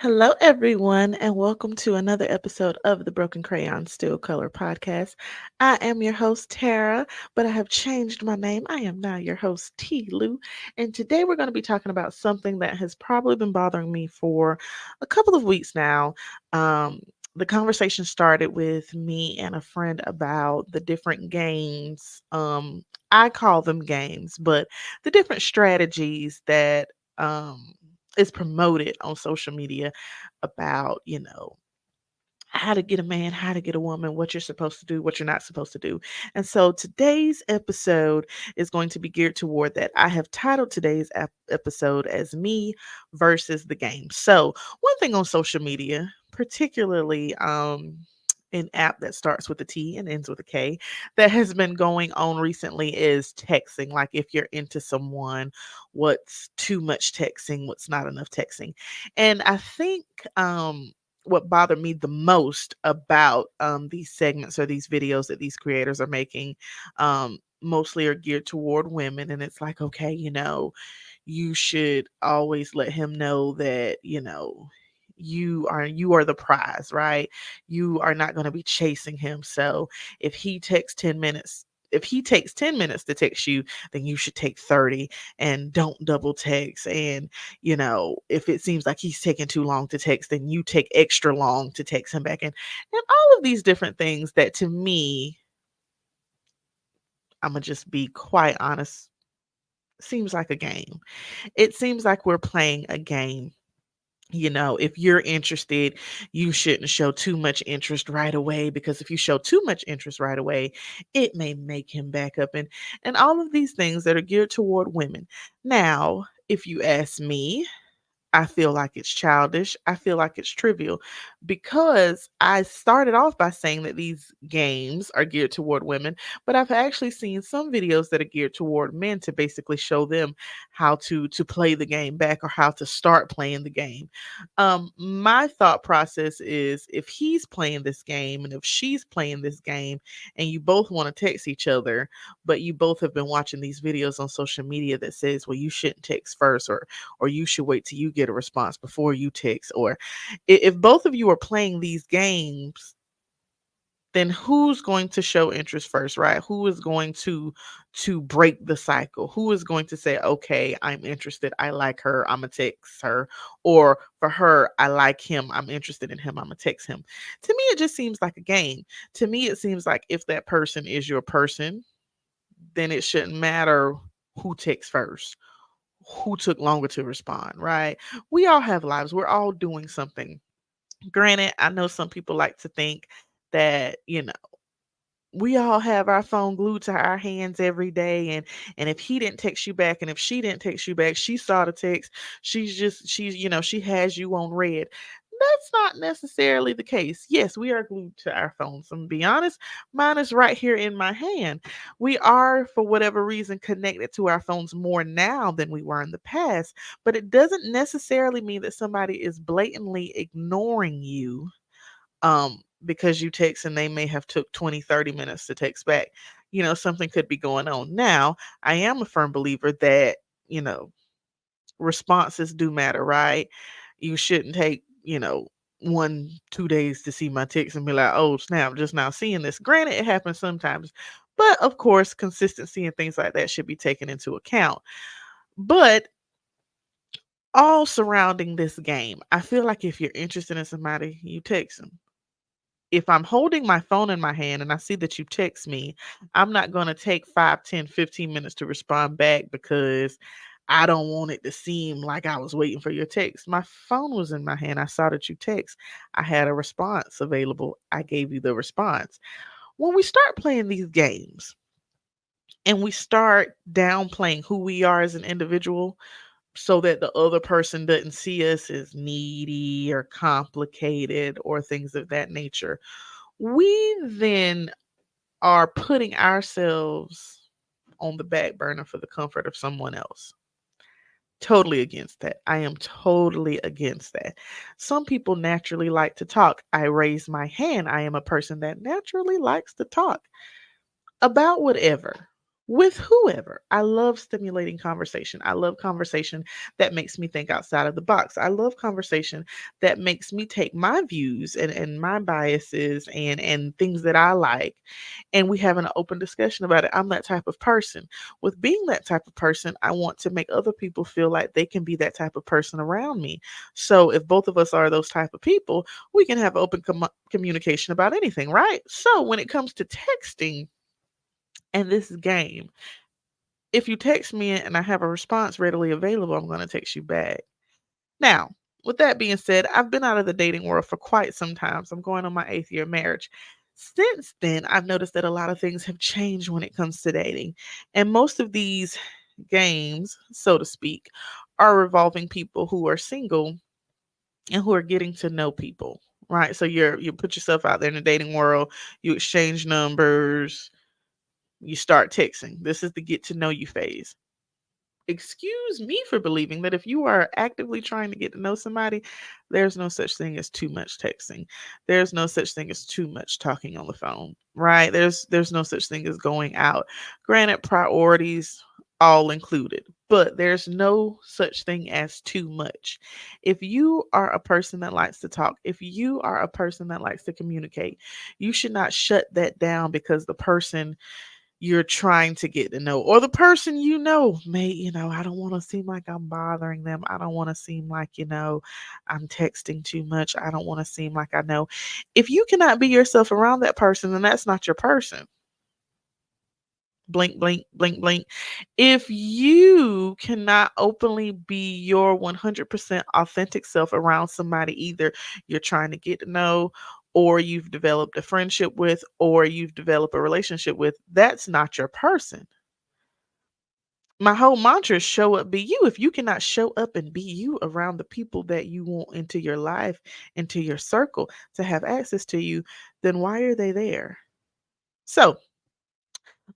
Hello, everyone, and welcome to another episode of the Broken Crayon Still Color podcast. I am your host, Tara, but I have changed my name. I am now your host, T. Lou, and today we're going to be talking about something that has probably been bothering me for a couple of weeks now. Um, the conversation started with me and a friend about the different games. I call them games, but the different strategies that is promoted on social media about, how to get a man, how to get a woman, what you're supposed to do, what you're not supposed to do. And so today's episode is going to be geared toward that. I have titled today's episode as Me versus the Game. So, one thing on social media, particularly an app that starts with a T and ends with a K that has been going on recently is texting. Like if you're into someone, what's too much texting, what's not enough texting. And I think what bothered me the most about these segments or these videos that these creators are making mostly are geared toward women. And it's like, okay, you should always let him know that, you are the prize, right? You are not going to be chasing him. So if he takes 10 minutes, if he takes 10 minutes to text you, then you should take 30 and don't double text. And, if it seems like he's taking too long to text, then you take extra long to text him back. And all of these different things that to me, I'm going to just be quite honest, seems like a game. It seems like we're playing a game. If you're interested, you shouldn't show too much interest right away, because if you show too much interest right away, it may make him back up, and all of these things that are geared toward women. Now, if you ask me, I feel like it's childish. I feel like it's trivial, because I started off by saying that these games are geared toward women, but I've actually seen some videos that are geared toward men to basically show them how to play the game back, or how to start playing the game. My thought process is, if he's playing this game and if she's playing this game and you both want to text each other, but you both have been watching these videos on social media that says, well, you shouldn't text first, or you should wait till you get a response before you text, or if both of you are playing these games, then who's going to show interest first, right? Who is going to break the cycle? Who is going to say, okay, I'm interested, I like her, I'm gonna text her, or for her, I like him, I'm interested in him, I'm gonna text him. To me, it just seems like a game. To me, it seems like if that person is your person, then it shouldn't matter who texts first, who took longer to respond, right? We all have lives. We're all doing something. Granted, I know some people like to think that, we all have our phone glued to our hands every day, and if he didn't text you back and if she didn't text you back, she saw the text, she has you on red. That's not necessarily the case. Yes, we are glued to our phones. I'm gonna be honest, mine is right here in my hand. We are, for whatever reason, connected to our phones more now than we were in the past, but it doesn't necessarily mean that somebody is blatantly ignoring you because you text and they may have took 20, 30 minutes to text back. Something could be going on. Now, I am a firm believer that, you know, responses do matter, right? You shouldn't take, 1, 2 days to see my text and be like, oh snap, just now seeing this. Granted, it happens sometimes. But of course, consistency and things like that should be taken into account. But all surrounding this game, I feel like if you're interested in somebody, you text them. If I'm holding my phone in my hand and I see that you text me, I'm not going to take 5, 10, 15 minutes to respond back, because I don't want it to seem like I was waiting for your text. My phone was in my hand. I saw that you text. I had a response available. I gave you the response. When we start playing these games and we start downplaying who we are as an individual, so that the other person doesn't see us as needy or complicated or things of that nature, we then are putting ourselves on the back burner for the comfort of someone else. Totally against that. I am totally against that. Some people naturally like to talk. I raise my hand. I am a person that naturally likes to talk about whatever. with whoever. I love stimulating conversation. I love conversation that makes me think outside of the box. I love conversation that makes me take my views and my biases and things that I like, and we have an open discussion about it. I'm that type of person. With being that type of person, I want to make other people feel like they can be that type of person around me. So if both of us are those type of people, we can have open communication about anything, right? So when it comes to texting and this game, if you text me and I have a response readily available, I'm going to text you back. Now, with that being said, I've been out of the dating world for quite some time. So I'm going on my 8th year of marriage. Since then, I've noticed that a lot of things have changed when it comes to dating. And most of these games, so to speak, are revolving people who are single and who are getting to know people. Right. So you put yourself out there in the dating world, you exchange numbers, you start texting. This is the get to know you phase. Excuse me for believing that if you are actively trying to get to know somebody, there's no such thing as too much texting. There's no such thing as too much talking on the phone, right? There's no such thing as going out. Granted, priorities all included, but there's no such thing as too much. If you are a person that likes to talk, if you are a person that likes to communicate, you should not shut that down because the person you're trying to get to know, or the person may, I don't want to seem like I'm bothering them. I don't want to seem like, I'm texting too much. I don't want to seem like I know. If you cannot be yourself around that person, then that's not your person. Blink, blink, blink, blink. If you cannot openly be your 100% authentic self around somebody, either you're trying to get to know, or you've developed a friendship with, or you've developed a relationship with, that's not your person. My whole mantra is show up, be you. If you cannot show up and be you around the people that you want into your life, into your circle, to have access to you, then why are they there? So,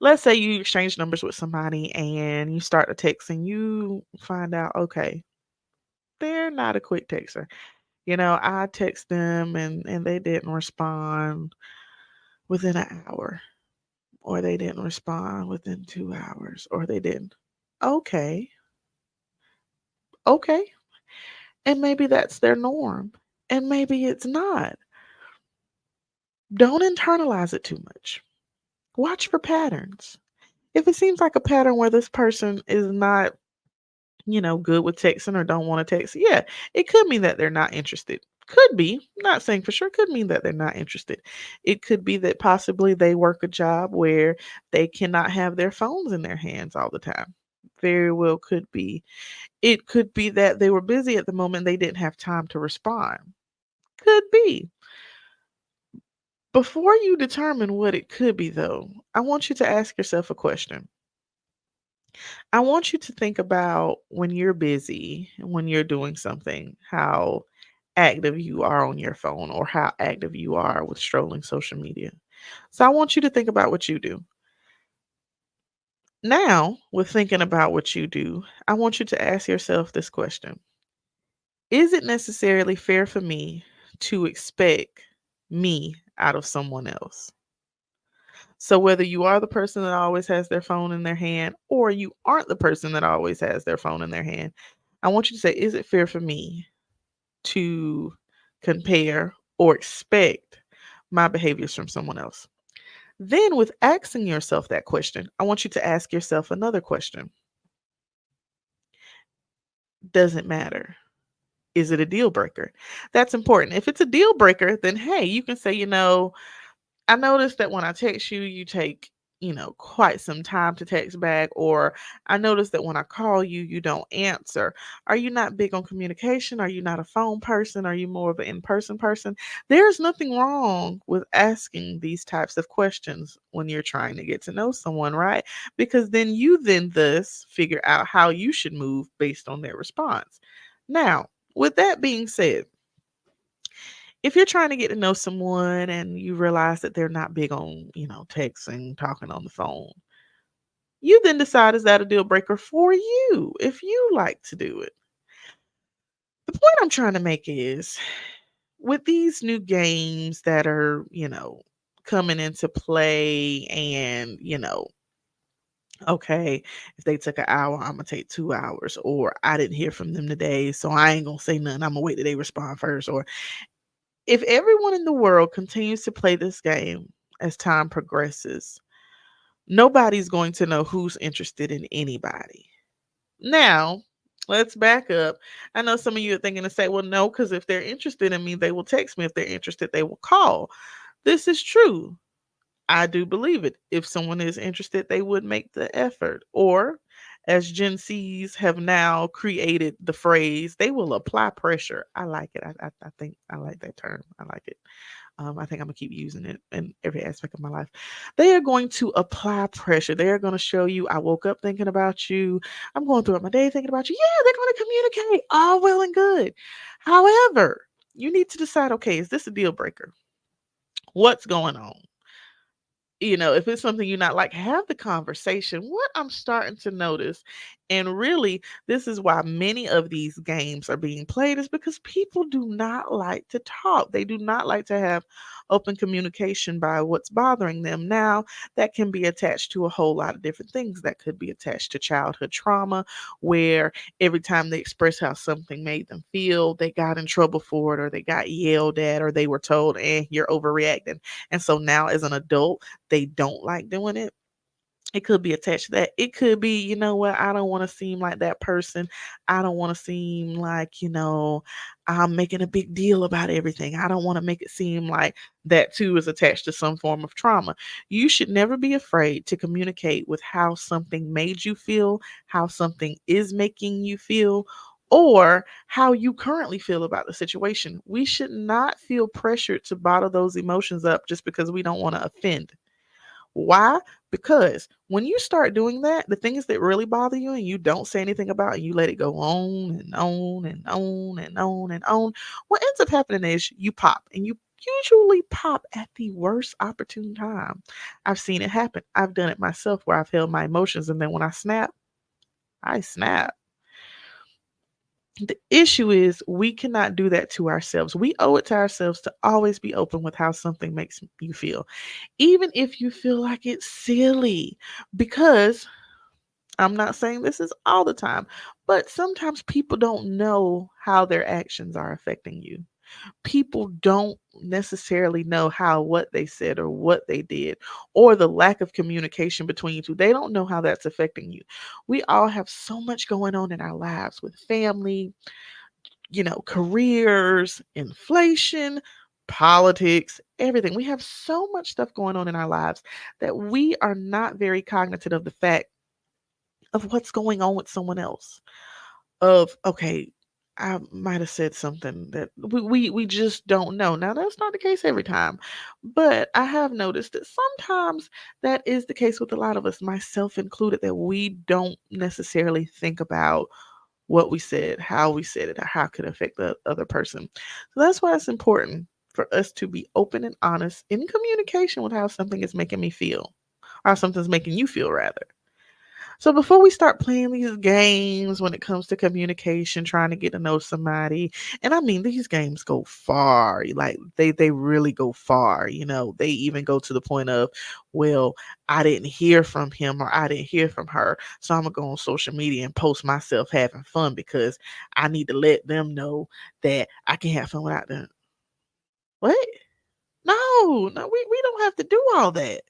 let's say you exchange numbers with somebody and you start to text and you find out, okay, they're not a quick texter. I text them and they didn't respond within an hour, or they didn't respond within 2 hours, or they didn't. Okay, okay. And maybe that's their norm. And maybe it's not. Don't internalize it too much. Watch for patterns. If it seems like a pattern where this person is not good with texting or don't want to text, yeah, it could mean that they're not interested. Could be, not saying for sure, could mean that they're not interested. It could be that possibly they work a job where they cannot have their phones in their hands all the time. Very well could be. It could be that they were busy at the moment, they didn't have time to respond. Could be. Before you determine what it could be, though, I want you to ask yourself a question. I want you to think about when you're busy, when you're doing something, how active you are on your phone or how active you are with strolling social media. So I want you to think about what you do. Now, with thinking about what you do, I want you to ask yourself this question. Is it necessarily fair for me to expect me out of someone else? So whether you are the person that always has their phone in their hand or you aren't the person that always has their phone in their hand, I want you to say, is it fair for me to compare or expect my behaviors from someone else? Then, with asking yourself that question, I want you to ask yourself another question. Does it matter? Is it a deal breaker? That's important. If it's a deal breaker, then hey, you can say, I noticed that when I text you, you take, quite some time to text back, or I noticed that when I call you, you don't answer. Are you not big on communication? Are you not a phone person? Are you more of an in-person person? There's nothing wrong with asking these types of questions when you're trying to get to know someone, right? Because then you then thus figure out how you should move based on their response. Now, with that being said, if you're trying to get to know someone and you realize that they're not big on, texting, talking on the phone, you then decide, is that a deal breaker for you if you like to do it? The point I'm trying to make is with these new games that are, coming into play and, Okay, if they took an hour, I'm gonna take 2 hours, or I didn't hear from them today, so I ain't gonna say nothing. I'm gonna wait till they respond first. Or if everyone in the world continues to play this game as time progresses, nobody's going to know who's interested in anybody. Now, let's back up. I know some of you are thinking to say, well, no, because if they're interested in me, they will text me. If they're interested, they will call. This is true. I do believe it. If someone is interested, they would make the effort. Or, as Gen Zs have now created the phrase, they will apply pressure. I like it. I think I like that term. I like it. I think I'm gonna keep using it in every aspect of my life. They are going to apply pressure. They are going to show you, I woke up thinking about you. I'm going throughout my day thinking about you. Yeah, they're going to communicate. All well and good. However, you need to decide, okay, is this a deal breaker? What's going on? If it's something you're not like, have the conversation. What I'm starting to notice, and really, this is why many of these games are being played, is because people do not like to talk. They do not like to have open communication by what's bothering them. Now, that can be attached to a whole lot of different things. That could be attached to childhood trauma, where every time they express how something made them feel, they got in trouble for it, or they got yelled at, or they were told, you're overreacting. And so now, as an adult, they don't like doing it. It could be attached to that. It could be, you know what, I don't want to seem like that person. I don't want to seem like, I'm making a big deal about everything. I don't want to make it seem like that too is attached to some form of trauma. You should never be afraid to communicate with how something made you feel, how something is making you feel, or how you currently feel about the situation. We should not feel pressured to bottle those emotions up just because we don't want to offend. Why? Because when you start doing that, the things that really bother you and you don't say anything about, and you let it go on and on and on and on and on, what ends up happening is you pop, and you usually pop at the worst opportune time. I've seen it happen. I've done it myself where I've held my emotions, and then when I snap, I snap. The issue is we cannot do that to ourselves. We owe it to ourselves to always be open with how something makes you feel, even if you feel like it's silly. Because I'm not saying this is all the time, but sometimes people don't know how their actions are affecting you. People don't necessarily know how what they said or what they did, or the lack of communication between you two. They don't know how that's affecting you. We all have so much going on in our lives with family, careers, inflation, politics, everything. We have so much stuff going on in our lives that we are not very cognizant of the fact of what's going on with someone else. Of, okay, I might have said something that we just don't know. Now, that's not the case every time, but I have noticed that sometimes that is the case with a lot of us, myself included, that we don't necessarily think about what we said, how we said it, or how it could affect the other person. So that's why it's important for us to be open and honest in communication with how something is making me feel, or how something's making you feel, rather. So before we start playing these games when it comes to communication, trying to get to know somebody, and I mean these games go far. Like they really go far. They even go to the point of, well, I didn't hear from him or I didn't hear from her, so I'm gonna go on social media and post myself having fun because I need to let them know that I can have fun without them. What? No, no, we don't have to do all that.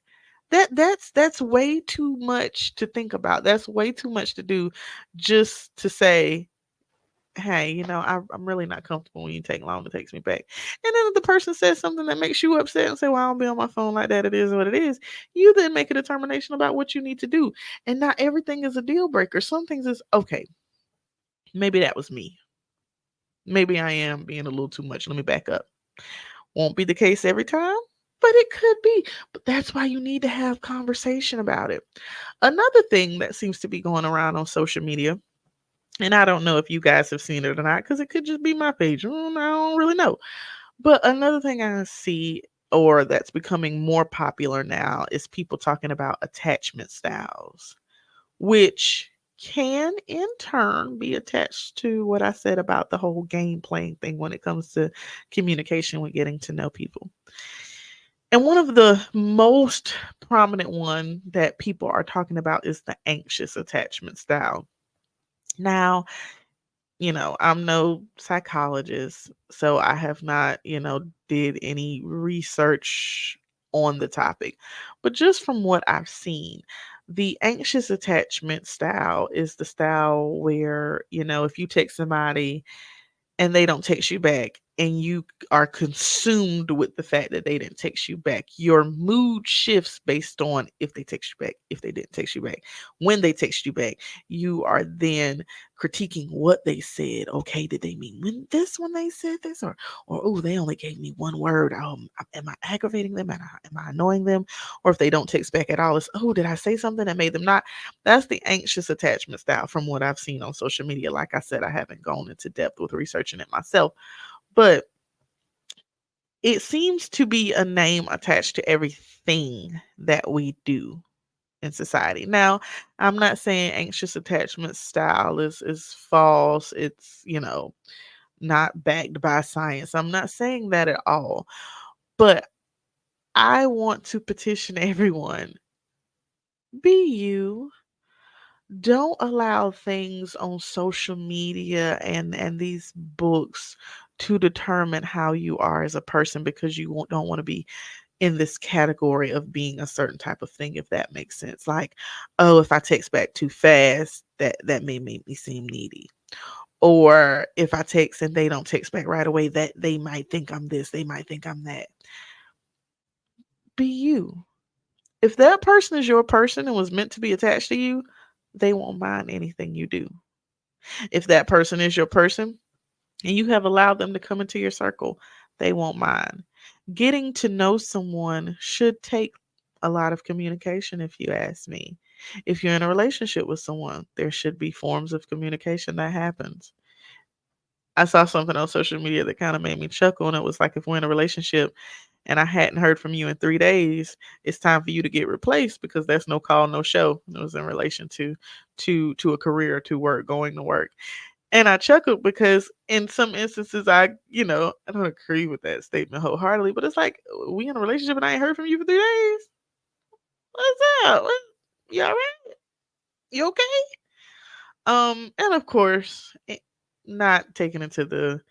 That's way too much to think about. That's way too much to do just to say, hey, I'm really not comfortable when you take long to text me back. And then if the person says something that makes you upset and say, well, I don't be on my phone like that, it is what it is, you then make a determination about what you need to do. And not everything is a deal breaker. Some things is okay. Maybe that was me. Maybe I am being a little too much. Let me back up. Won't be the case every time, but it could be. But that's why you need to have conversation about it. Another thing that seems to be going around on social media, and I don't know if you guys have seen it or not, because it could just be my page. I don't really know. But another thing I see, or that's becoming more popular now, is people talking about attachment styles, which can in turn be attached to what I said about the whole game playing thing when it comes to communication with getting to know people. And one of the most prominent one that people are talking about is the anxious attachment style. Now, I'm no psychologist, so I have not, did any research on the topic. But just from what I've seen, the anxious attachment style is the style where, if you text somebody and they don't text you back and you are consumed with the fact that they didn't text you back, your mood shifts based on if they text you back, if they didn't text you back. When they text you back, you are then critiquing what they said. Okay, did they mean when they said this, or oh, they only gave me one word. Am I aggravating them? Am I annoying them? Or if they don't text back at all, it's, oh, did I say something that made them not? That's the anxious attachment style from what I've seen on social media. Like I said, I haven't gone into depth with researching it myself, but it seems to be a name attached to everything that we do in society. Now, I'm not saying anxious attachment style is false. It's, not backed by science. I'm not saying that at all. But I want to petition everyone, be you. Don't allow things on social media and these books to determine how you are as a person, because you don't want to be in this category of being a certain type of thing, if that makes sense. Like, oh, if I text back too fast, that may make me seem needy. Or if I text and they don't text back right away, that they might think I'm this, they might think I'm that. Be you. If that person is your person and was meant to be attached to you, they won't mind anything you do. If that person is your person and you have allowed them to come into your circle, they won't mind. Getting to know someone should take a lot of communication, if you ask me. If you're in a relationship with someone, there should be forms of communication that happens. I saw something on social media that kind of made me chuckle, and it was like, if we're in a relationship and I hadn't heard from you in 3 days, it's time for you to get replaced, because there's no call, no show. It was in relation to a career, to work, going to work. And I chuckled because in some instances I don't agree with that statement wholeheartedly, but it's like, we in a relationship and I ain't heard from you for 3 days. What's up? You all right? You okay? And of course, not taking into the,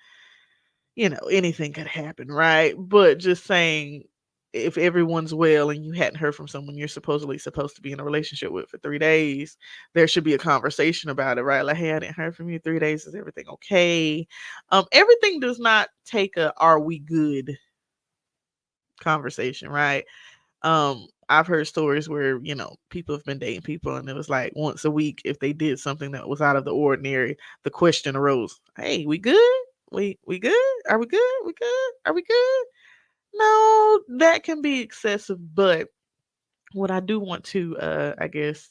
anything could happen, right? But just saying, if everyone's well and you hadn't heard from someone you're supposedly supposed to be in a relationship with for 3 days, there should be a conversation about it, right? Like, hey, I didn't hear from you 3 days. Is everything okay? Everything does not take a "are we good" conversation, right? I've heard stories where, people have been dating people and it was like once a week, if they did something that was out of the ordinary, the question arose, hey, we good? We good? Are we good? We good? Are we good? No, that can be excessive, but what I do want to I guess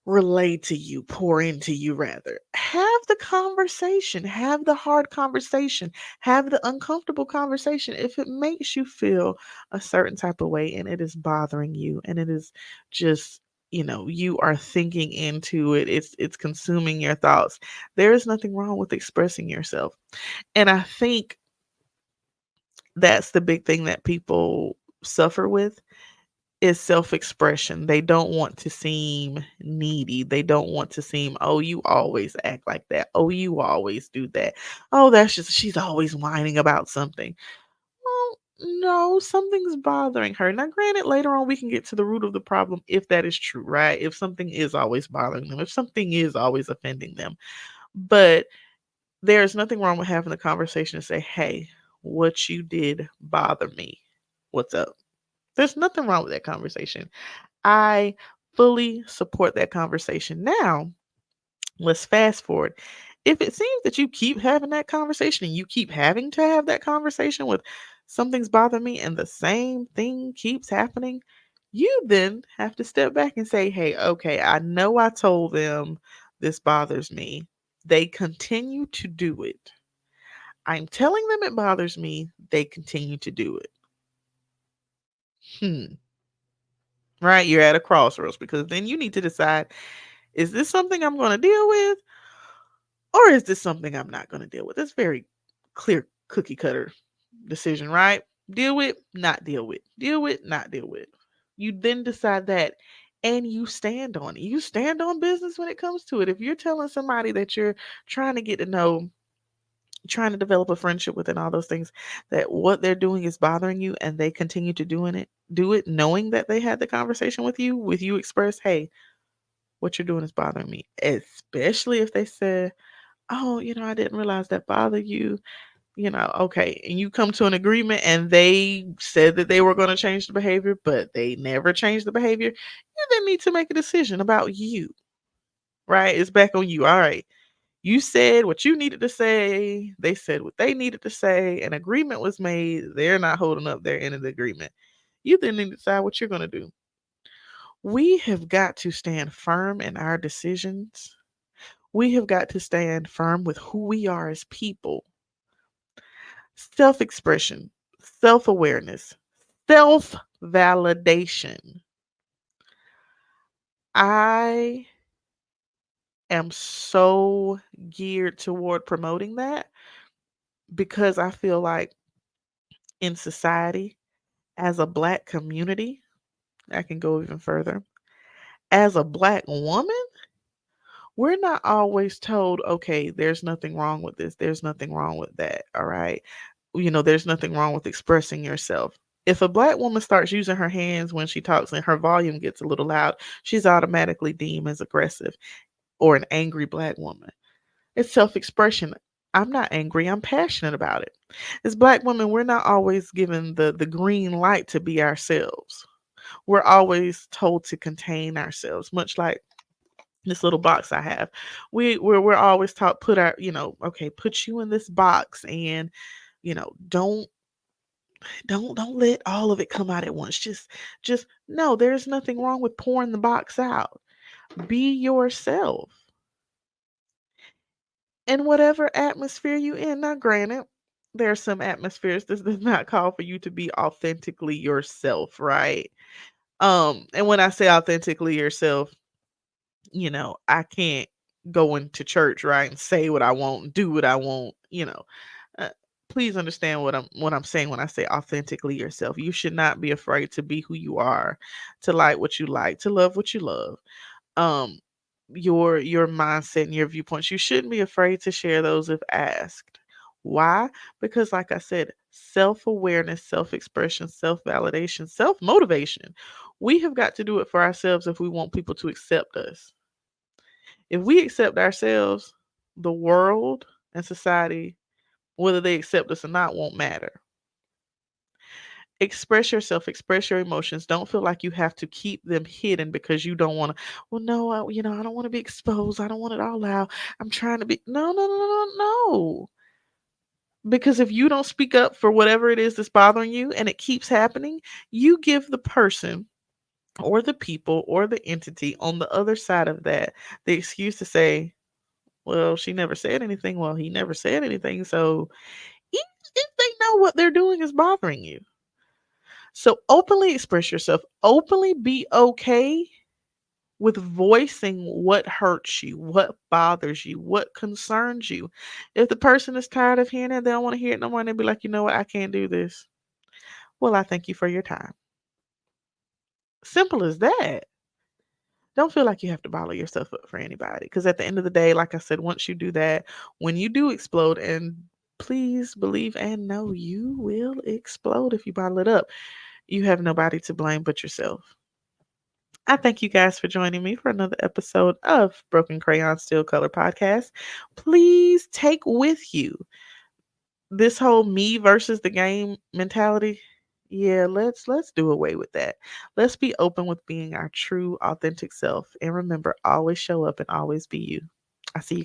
relay to you, pour into you rather. Have the conversation, have the hard conversation, have the uncomfortable conversation. If it makes you feel a certain type of way and it is bothering you and it is just, you are thinking into it, it's consuming your thoughts. There is nothing wrong with expressing yourself. And I think that's the big thing that people suffer with, is self-expression. They don't want to seem needy. They don't want to seem, oh, you always act like that. Oh, you always do that. Oh, that's just, she's always whining about something. Well, no, something's bothering her. Now, granted, later on we can get to the root of the problem if that is true, right? If something is always bothering them, if something is always offending them. But there's nothing wrong with having the conversation and say, hey, what you did bother me. What's up? There's nothing wrong with that conversation. I fully support that conversation. Now, let's fast forward. If it seems that you keep having that conversation and you keep having to have that conversation with, something's bothering me and the same thing keeps happening, you then have to step back and say, hey, okay, I know I told them this bothers me. They continue to do it. I'm telling them it bothers me. They continue to do it. Right? You're at a crossroads, because then you need to decide, is this something I'm going to deal with, or is this something I'm not going to deal with? It's very clear cookie cutter decision, right? Deal with, not deal with. Deal with, not deal with. You then decide that and you stand on it. You stand on business when it comes to it. If you're telling somebody that you're trying to get to know, trying to develop a friendship with and all those things, that what they're doing is bothering you and they continue to do it knowing that they had the conversation with you express, hey, what you're doing is bothering me. Especially if they said, oh, I didn't realize that bothered you. Okay, and you come to an agreement and they said that they were going to change the behavior, but they never changed the behavior, you then need to make a decision about you, right? It's back on you. All right. You said what you needed to say. They said what they needed to say. An agreement was made. They're not holding up their end of the agreement. You then need to decide what you're going to do. We have got to stand firm in our decisions. We have got to stand firm with who we are as people. Self expression, self awareness, self validation. I am so geared toward promoting that because I feel like in society, as a Black community, I can go even further. As a Black woman, we're not always told, okay, there's nothing wrong with this, there's nothing wrong with that. All right. There's nothing wrong with expressing yourself. If a Black woman starts using her hands when she talks and her volume gets a little loud, she's automatically deemed as aggressive or an angry Black woman. It's self expression. I'm not angry, I'm passionate about it. As Black women, we're not always given the green light to be ourselves. We're always told to contain ourselves, much like this little box I have. We're always taught, put our, okay, put you in this box and don't let all of it come out at once. Just no, there's nothing wrong with pouring the box out. Be yourself in whatever atmosphere you in. Now granted, there are some atmospheres this does not call for you to be authentically yourself, right? And when I say authentically yourself, I can't go into church, right, and say what I want and do what I want. Uh, please understand what I'm saying when I say authentically yourself. You should not be afraid to be who you are, to like what you like, to love what you love. Um, your mindset and your viewpoints. You shouldn't be afraid to share those if asked. Why? Because, like I said, self awareness, self expression, self validation, self motivation. We have got to do it for ourselves if we want people to accept us. If we accept ourselves, the world and society, whether they accept us or not, won't matter. Express yourself, express your emotions. Don't feel like you have to keep them hidden because you don't want to. Well, no, I don't want to be exposed. I don't want it all out. I'm trying to be. No, no, no, no, no. Because if you don't speak up for whatever it is that's bothering you and it keeps happening, you give the person or the people or the entity on the other side of that the excuse to say, well, she never said anything. Well, he never said anything. So even if they know what they're doing is bothering you. So openly express yourself. Openly be okay with voicing what hurts you, what bothers you, what concerns you. If the person is tired of hearing it, they don't want to hear it no more, and they'll be like, you know what, I can't do this. Well, I thank you for your time. Simple as that. Don't feel like you have to bottle yourself up for anybody. Because at the end of the day, like I said, once you do that, when you do explode, and please believe and know you will explode if you bottle it up, you have nobody to blame but yourself. I thank you guys for joining me for another episode of Broken Crayon Still Color Podcast. Please take with you this whole me versus the game mentality. Yeah, let's do away with that. Let's be open with being our true authentic self, and remember, always show up and always be you. I see you guys.